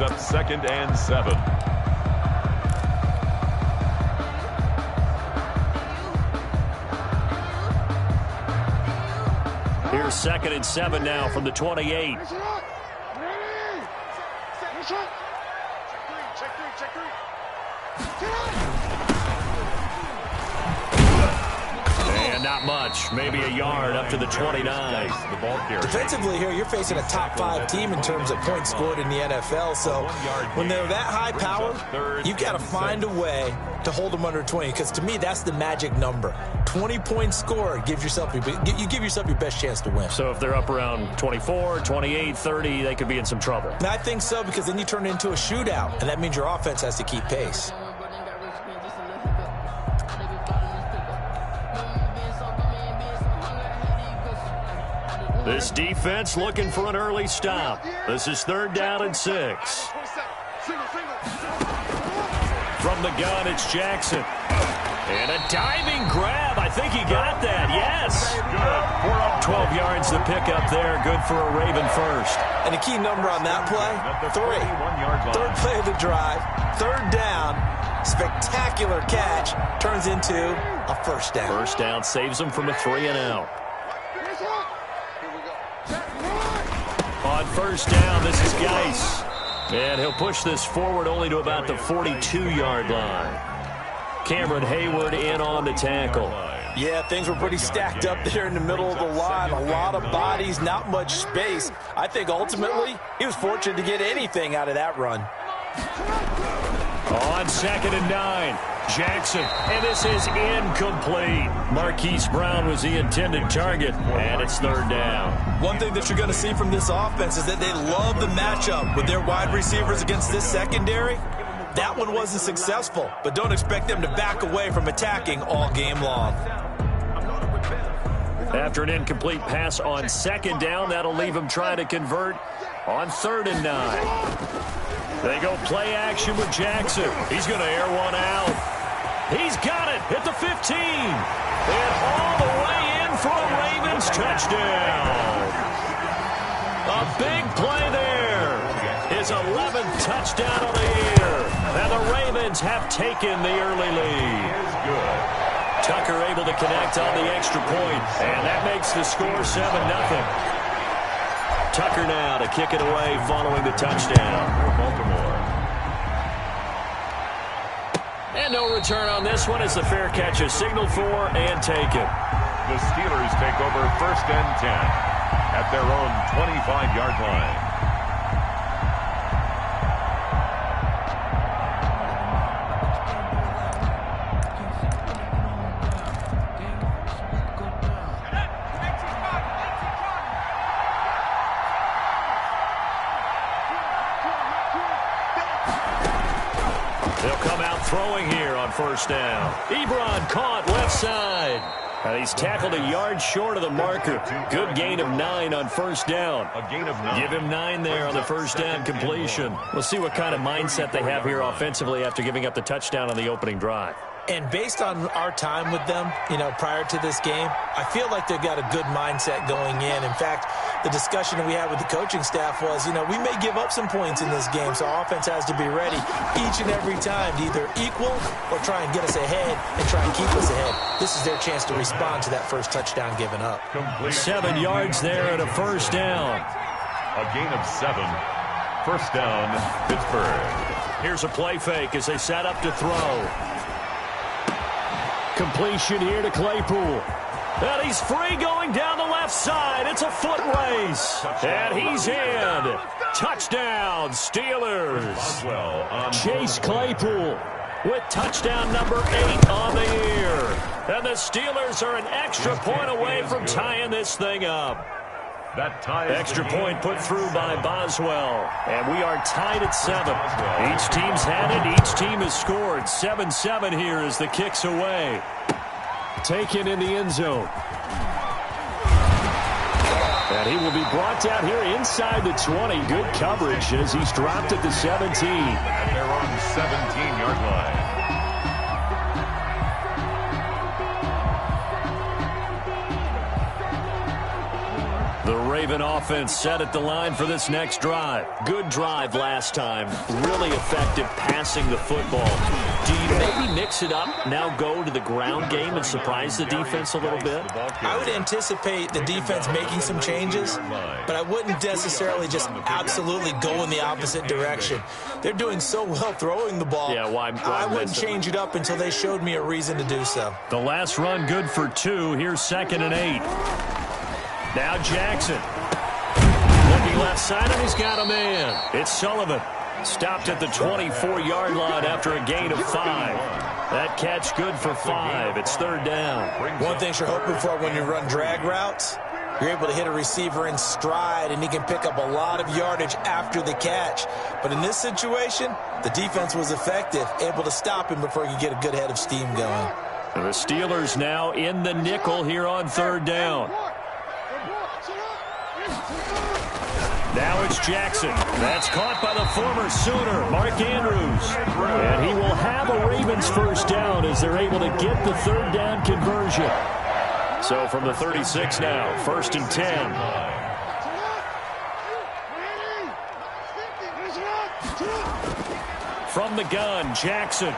Up 2nd and 7. Here's 2nd and 7 now from the 28. And not much. Maybe a yard up to the 29. Defensively here, you're facing a top 5 team in terms of points scored in the NFL. So when they're that high power, you've got to find a way to hold them under 20. Because to me, that's the magic number. 20 points scored gives yourself you give yourself your best chance to win. So if they're up around 24, 28, 30, they could be in some trouble. And I think so, because then you turn it into a shootout, and that means your offense has to keep pace. This defense looking for an early stop. This is 3rd down and 6. From the gun, it's Jackson. And a diving grab. I think he got that. Yes. 12 yards the pickup there. Good for a Raven first. And the key number on that play, 3. 3rd play of the drive. 3rd down. Spectacular catch. Turns into a first down. First down saves him from a 3-and-out. On first down, this is Geis. And he'll push this forward only to about the 42-yard line. Cameron Hayward in on the tackle. Yeah, things were pretty stacked up there in the middle of the line. A lot of bodies, not much space. I think ultimately he was fortunate to get anything out of that run. On 2nd and 9, Jackson, and this is incomplete. Marquise Brown was the intended target, and it's 3rd down. One thing that you're going to see from this offense is that they love the matchup with their wide receivers against this secondary. That one wasn't successful, but don't expect them to back away from attacking all game long. After an incomplete pass on 2nd down, that'll leave him trying to convert on 3rd and 9. They go play action with Jackson. He's going to air one out. He's got it at the 15. And all the way in for a Ravens touchdown. A big play there. His 11th touchdown of the year. And the Ravens have taken the early lead. Tucker able to connect on the extra point. And that makes the score 7-0. Tucker now to kick it away following the touchdown. Baltimore. And no return on this one as the fair catch is signaled for and taken. The Steelers take over 1st and 10 at their own 25-yard line. They'll come out throwing here on 1st down. Ebron caught left side. And he's tackled a yard short of the marker. Good gain of 9 on 1st down. A gain of 9. Give him 9 there on the 1st down completion. We'll see what kind of mindset they have here offensively after giving up the touchdown on the opening drive. And based on our time with them, prior to this game, I feel like they've got a good mindset going in. In fact, the discussion that we had with the coaching staff was, we may give up some points in this game, so our offense has to be ready each and every time to either equal or try and get us ahead and try and keep us ahead. This is their chance to respond to that first touchdown given up. 7 yards there and a 1st down. A gain of 7. 1st down, Pittsburgh. Here's a play fake as they set up to throw. Completion here to Claypool. And he's free going down the left side. It's a foot race. And he's in. Touchdown, Steelers. Chase Claypool with touchdown number 8 on the year. And the Steelers are an extra point away from tying this thing up. That ties extra point put through by Boswell. And we are tied at 7. Each team's had it. Each team has scored. 7-7 here as the kick's away. Taken in the end zone. And he will be brought down here inside the 20. Good coverage as he's dropped at the 17. And they're on 17-yard line. The Raven offense set at the line for this next drive. Good drive last time. Really effective passing the football. Do you maybe mix it up, now go to the ground game and surprise the defense a little bit? I would anticipate the defense making some changes, but I wouldn't necessarily just absolutely go in the opposite direction. They're doing so well throwing the ball. Yeah, why I wouldn't change it up until they showed me a reason to do so. The last run good for 2. Here's 2nd and 8. Now Jackson. Looking left side, and he's got a man. It's Sullivan. Stopped at the 24-yard line after a gain of 5. That catch good for 5. It's 3rd down. One thing you're hoping for when you run drag routes, you're able to hit a receiver in stride, and he can pick up a lot of yardage after the catch. But in this situation, the defense was effective, able to stop him before he could get a good head of steam going. The Steelers now in the nickel here on 3rd down. Now it's Jackson. That's caught by the former Sooner, Mark Andrews. And he will have a Ravens first down as they're able to get the 3rd down conversion. So from the 36 now, 1st and 10. From the gun, Jackson.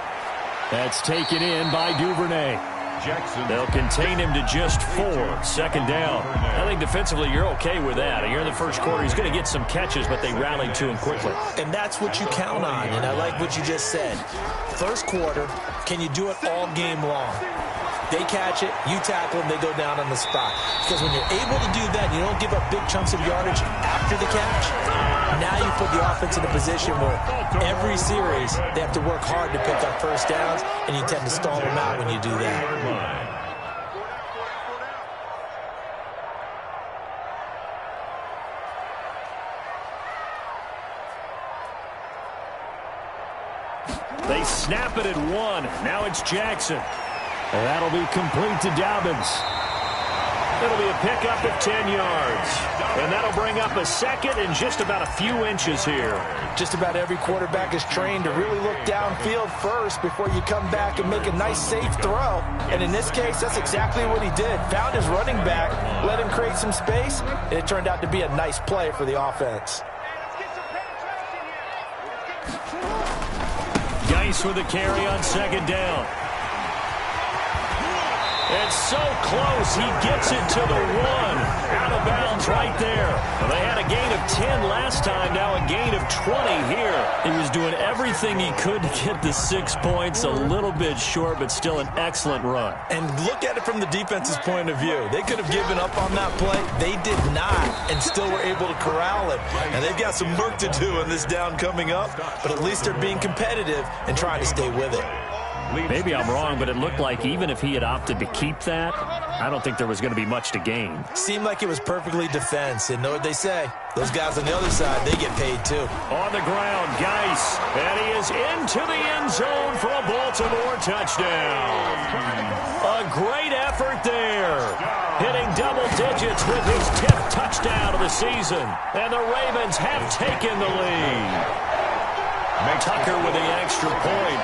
That's taken in by Duvernay. Jackson. They'll contain him to just 4. 2nd down. I think defensively you're okay with that. You're in the first quarter. He's going to get some catches, but they rallied to him quickly. And that's what you count on, and I like what you just said. First quarter, can you do it all game long? They catch it, you tackle them, they go down on the spot. Because when you're able to do that, you don't give up big chunks of yardage after the catch. Now you put the offense in a position where every series they have to work hard to pick up first downs, and you tend to stall them out when you do that. They snap it at 1. Now it's Jackson. And that'll be complete to Dobbins. It'll be a pickup of 10 yards. And that'll bring up a 2nd and just about a few inches here. Just about every quarterback is trained to really look downfield first before you come back and make a nice, safe throw. And in this case, that's exactly what he did. Found his running back, let him create some space, and it turned out to be a nice play for the offense. Geis with the carry on 2nd down. It's so close, he gets it to the 1. Out of bounds right there. Well, they had a gain of 10 last time, now a gain of 20 here. He was doing everything he could to get the 6 points, a little bit short, but still an excellent run. And look at it from the defense's point of view. They could have given up on that play. They did not, and still were able to corral it. And they've got some work to do on this down coming up, but at least they're being competitive and trying to stay with it. Maybe I'm wrong, but it looked like even if he had opted to keep that, I don't think there was going to be much to gain. Seemed like it was perfectly defense, and know what they say. Those guys on the other side, they get paid too. On the ground, Geis, and he is into the end zone for a Baltimore touchdown. A great effort there. Hitting double digits with his 10th touchdown of the season. And the Ravens have taken the lead. Tucker with the extra point,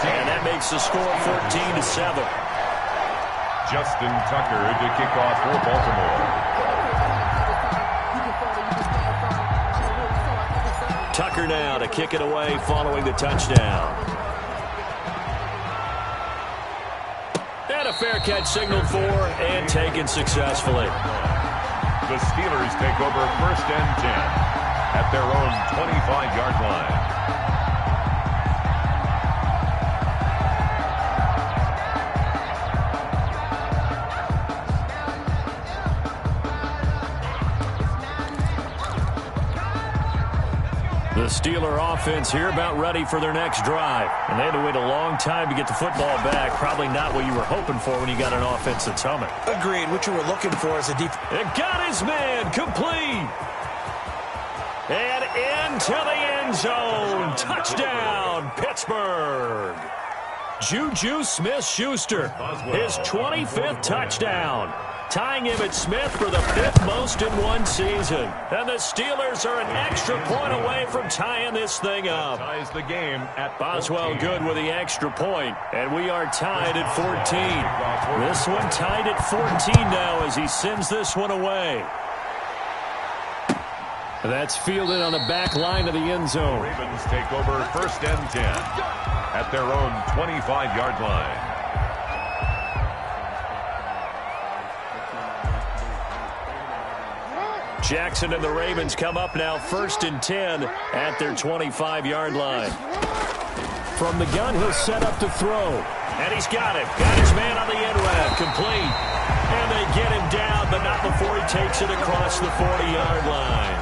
and that makes the score 14-7. Justin Tucker to kick off for Baltimore. Tucker now to kick it away following the touchdown. And a fair catch signaled for and taken successfully. The Steelers take over 1st and 10 at their own 25-yard line. The Steeler offense here about ready for their next drive. And they had to wait a long time to get the football back. Probably not what you were hoping for when you got an offense that's humming. Agreed. What you were looking for is a deep... It got his man complete. And into the end zone. Touchdown, Pittsburgh. Juju Smith-Schuster, his 25th touchdown. Tying him at Smith for the 5th most in one season. And the Steelers are an extra point away from tying this thing up. Ties the game at Boswell good with the extra point, and we are tied at 14. This one tied at 14 now as he sends this one away. That's fielded on the back line of the end zone. Ravens take over 1st and 10 at their own 25-yard line. Jackson and the Ravens come up now 1st and 10 at their 25-yard line. From the gun, he'll set up to throw. And he's got it. Got his man on the end route. Complete. And they get him down, but not before he takes it across the 40-yard line.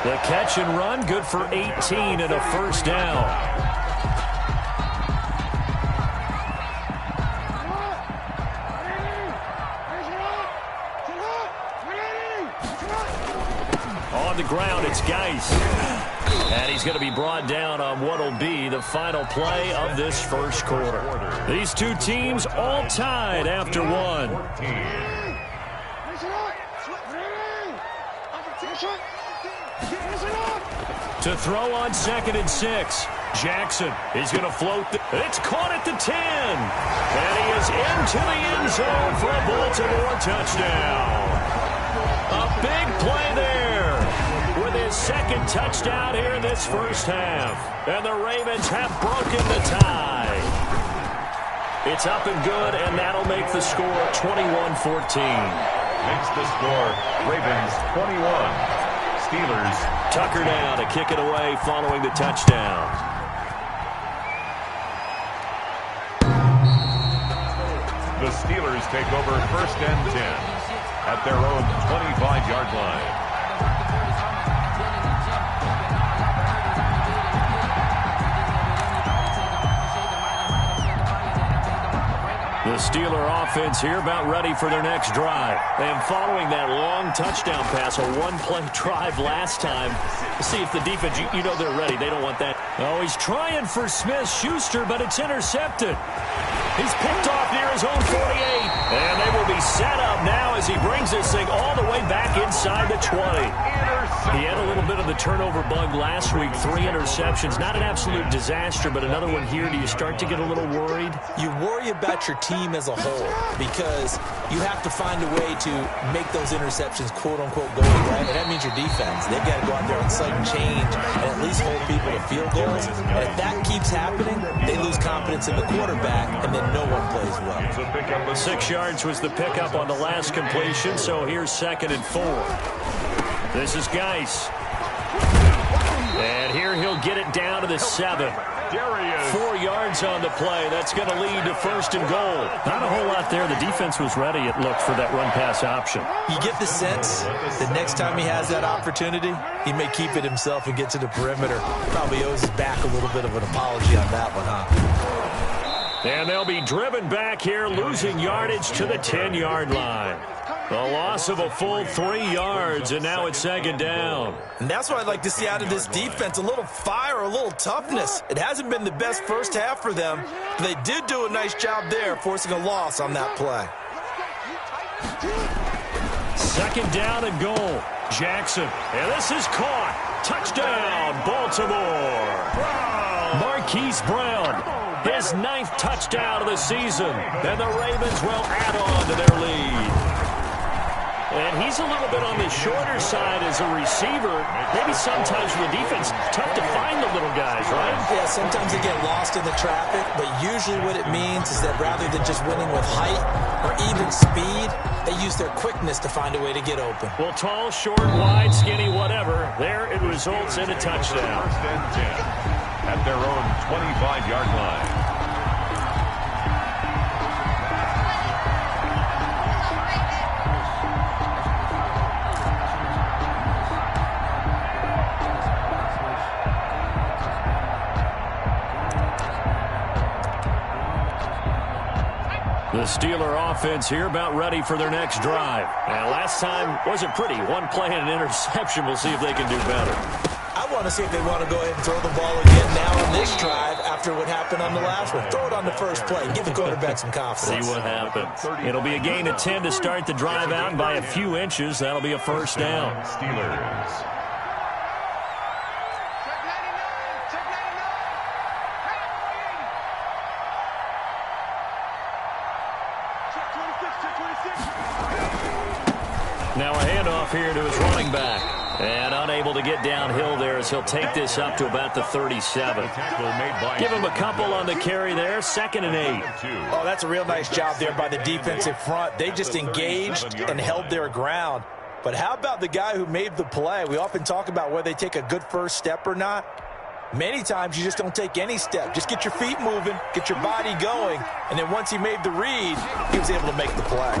The catch and run, good for 18 and a first down. On the ground, it's Geis. And he's going to be brought down on what will be the final play of this first quarter. These two teams all tied after one. To throw on 2nd and 6. Jackson is going to float. It's caught at the 10. And he is into the end zone for a Baltimore touchdown. A big play there with his 2nd touchdown here in this first half. And the Ravens have broken the tie. It's up and good, and that'll make the score 21-14. Makes the score Ravens 21. Steelers. Tucker down to kick it away following the touchdown. The Steelers take over 1st and 10 at their own 25-yard line. The Steeler offense here about ready for their next drive. And following that long touchdown pass, a one-play drive last time. See if the defense, you know they're ready. They don't want that. Oh, he's trying for Smith-Schuster, but it's intercepted. He's picked off near his own 48. And they will be set up now as he brings this thing all the way back inside the 20. He had a little bit of the turnover bug last week. 3 interceptions. Not an absolute disaster, but another one here. Do you start to get a little worried? You worry about your team as a whole because you have to find a way to make those interceptions quote-unquote go right, and that means your defense. They've got to go out there and sudden change and at least hold people to field goals. And if that keeps happening, they lose confidence in the quarterback, and then no one plays well. 6 yards was the pickup on the last completion, so here's 2nd and 4. This is Geis. And here he'll get it down to the 7. 4 yards on the play. That's going to lead to 1st and goal. Not a whole lot there. The defense was ready, it looked, for that run-pass option. You get the sense that next time he has that opportunity, he may keep it himself and get to the perimeter. Probably owes his back a little bit of an apology on that one, huh? And they'll be driven back here, losing yardage to the 10-yard line. A loss of a full 3 yards, and now it's 2nd down. And that's what I'd like to see out of this defense, a little fire, a little toughness. It hasn't been the best first half for them, but they did do a nice job there, forcing a loss on that play. 2nd down and goal. Jackson, and this is caught. Touchdown, Baltimore. Marquise Brown, his 9th touchdown of the season, and the Ravens will add on to their lead. And he's a little bit on the shorter side as a receiver. Maybe sometimes for the defense, tough to find the little guys, right? Yeah, sometimes they get lost in the traffic, but usually what it means is that rather than just winning with height or even speed, they use their quickness to find a way to get open. Well, tall, short, wide, skinny, whatever, there it results in a touchdown. 1st and 10 at their own 25-yard line. The Steeler offense here about ready for their next drive. And last time wasn't pretty. One play and an interception. We'll see if they can do better. I want to see if they want to go ahead and throw the ball again now on this drive after what happened on the last one. Throw it on the first play. Give the quarterback some confidence. See what happens. It'll be a gain of 10 to start the drive out, and by a few inches, that'll be a first down. Steelers. Now a handoff here to his running back. And unable to get downhill there as he'll take this up to about the 37. Give him a couple on the carry there. 2nd and 8. Oh, that's a real nice job there by the defensive front. They just engaged and held their ground. But how about the guy who made the play? We often talk about whether they take a good first step or not. Many times you just don't take any step. Just get your feet moving, get your body going, and then once he made the read, he was able to make the play.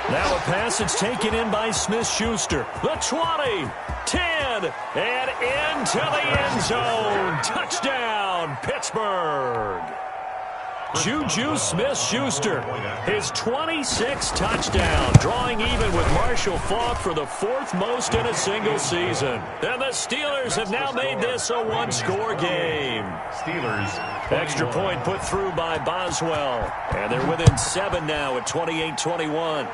Now a pass that's taken in by Smith-Schuster. The 20, 10, and into the end zone. Touchdown, Pittsburgh. Juju Smith-Schuster, his 26th touchdown, drawing even with Marshall Faulk for the 4th most in a single season. And the Steelers have now made this a one-score game. Steelers. Extra point put through by Boswell. And they're within 7 now at 28-21.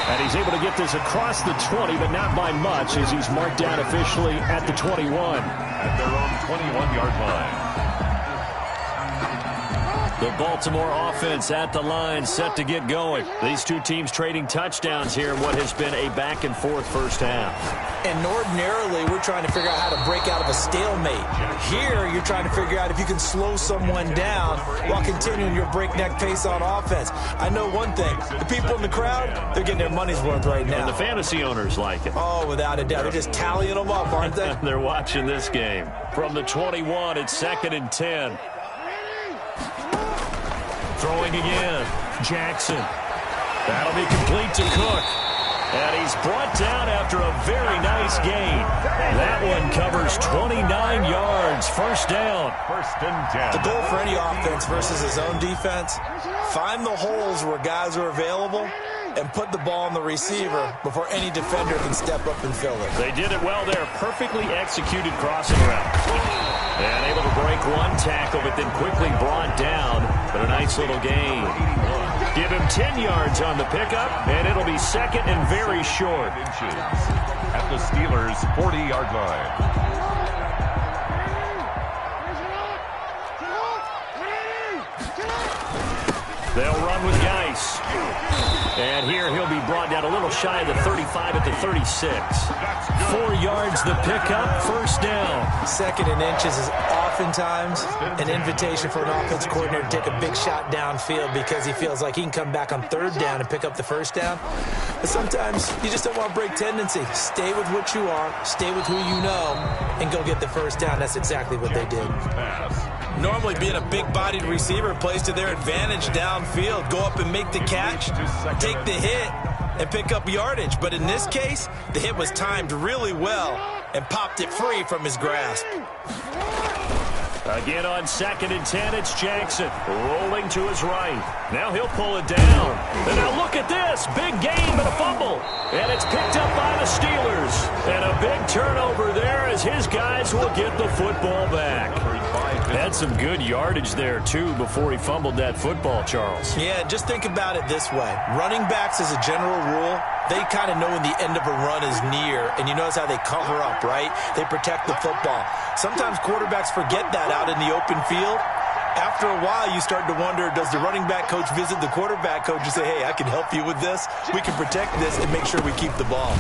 And he's able to get this across the 20, but not by much, as he's marked down officially at the 21. At their own 21-yard line. The Baltimore offense at the line, set to get going. These two teams trading touchdowns here in what has been a back-and-forth first half. And ordinarily, we're trying to figure out how to break out of a stalemate. Here, you're trying to figure out if you can slow someone down while continuing your breakneck pace on offense. I know one thing. The people in the crowd, they're getting their money's worth right now. And the fantasy owners like it. Oh, without a doubt. They're just tallying them up, aren't they? They're watching this game. From the 21, it's 2nd and 10. Throwing again. Jackson. That'll be complete to Cook. And he's brought down after a very nice gain. That one covers 29 yards. First down. 1st and 10. The goal for any offense versus his own defense, find the holes where guys are available and put the ball on the receiver before any defender can step up and fill it. They did it well there. Perfectly executed crossing route. And able to break one tackle, but then quickly brought down. But a nice little gain. Give him 10 yards on the pickup, and it'll be 2nd and very short. At the Steelers' 40-yard line. They'll run with Geis. And here he'll be brought down a little shy of the 35 at the 36. 4 yards the pickup, first down. 2nd and inches is oftentimes an invitation for an offense coordinator to take a big shot downfield because he feels like he can come back on 3rd down and pick up the first down. But sometimes you just don't want to break tendency. Stay with what you are, stay with who you know, and go get the first down. That's exactly what they did. Normally being a big-bodied receiver plays to their advantage downfield. Go up and make the catch, take the hit, and pick up yardage. But in this case, the hit was timed really well and popped it free from his grasp. Again on 2nd and 10, it's Jackson rolling to his right. Now he'll pull it down. And now look at this. Big game and a fumble. And it's picked up by the Steelers. And a big turnover there as his guys will get the football back. Had some good yardage there, too, before he fumbled that football, Charles. Yeah, just think about it this way. Running backs, as a general rule, they kind of know when the end of a run is near, and you notice how they cover up, right? They protect the football. Sometimes quarterbacks forget that out in the open field. After a while, you start to wonder, does the running back coach visit the quarterback coach and say, hey, I can help you with this? We can protect this and make sure we keep the ball.